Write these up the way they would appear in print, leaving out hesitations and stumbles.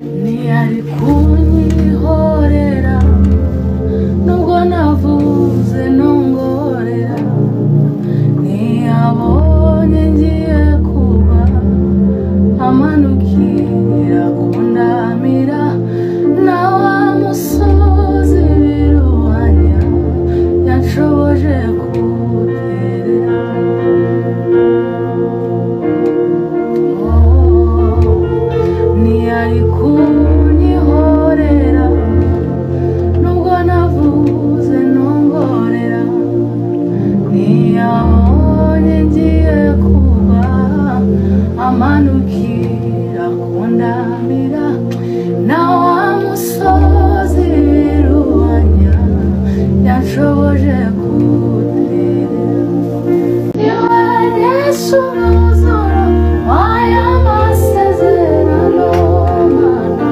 ntiyari kunyihorera nubwo navuze nongorera, ntiyabonye ngiye kuba amanukira kundamira, na wa musozi biruhanya yanshoboje kuwuterera. Ntiyari kunyihorera nubwo navuze nongorera, ntiyabonye ngiye kuba amanukira kundamira, na wa musozi biruhanya yanshoboje kuwuterera. Niwe Yesu muzoro w'aya masezerano mana,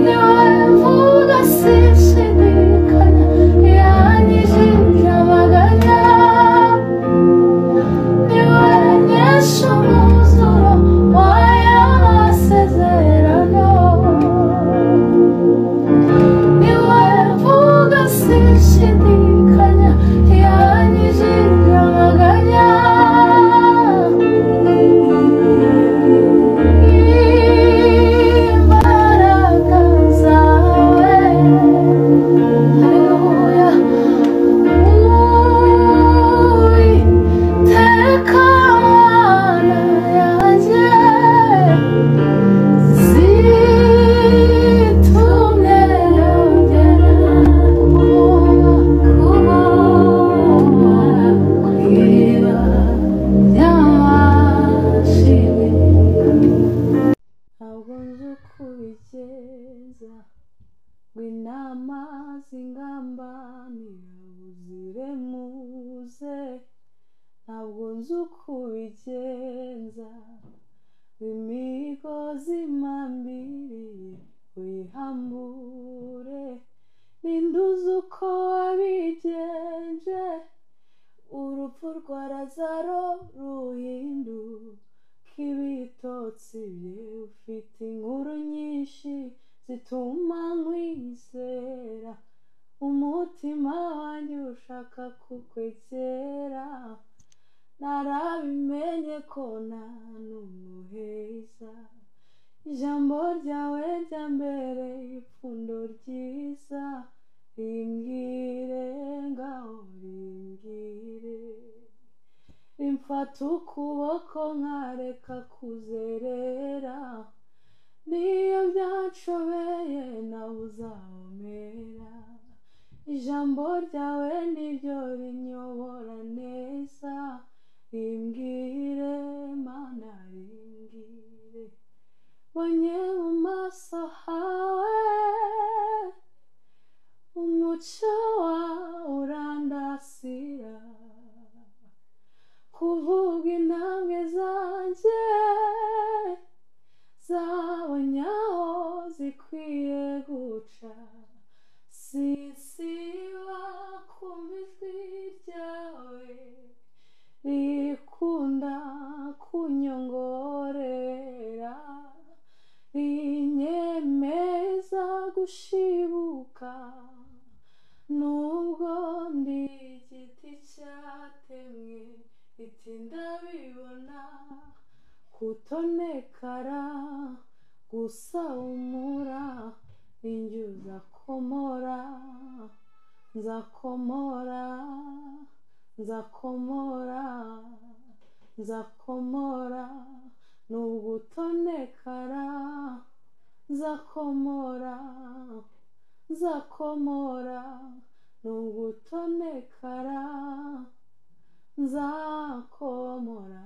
niwe mvuga sinshidikanya, yanyijije amaganya. Niwe Yesu muzoro w'aya masezerano, niwe mvuga sinshidikanya, yanyijije amaganya. Imbaraga zawe, haleluya, Uwiteka Mana yanjye, zitumye yongera kubona kw'iriba ry'amashimwe. Ntabwo nzi uko ubigenza ngo inama zingambanira uziremuze, ntabwo nzi uko ubigenza ngo imigozi impambiriye uyihambure, ninde uzi uko wabigenje urupfu rwa Lazaro ruhinduka ibitotsi bye. Ufite inkuru nyinshi zituma nkwizera, umutima wanjye ushaka kukwegera, narabimenye ko nta n'umuheza. Ijambo ryawe ryambereye ipfundo ryiza, rimbwire ngaho rimbwire, rimfata ukuboko nkareka kuzerera, niyo byanshobeye nabuze aho mpera. Ijambo ryawe niryo rinyobora neza, rimbwire Mana rimbwire. Mbonye mu maso hawe umucyo wawe urandasira, kuvuga intambwe zanjye zabonye aho zikwiye guca, sinsiba kumva ijwi ryawe rikunda kunyongorera, rinyemeza gushibuka nubwo ndi igiti cyatemwe. Iti ndabibona kutonekara gusa humura, ninjye uzakomora, nzakomora, nzakomora, nzakomora nubwo utonekara, nzakomora, nzakomora nubwo utonekara, nzakomora.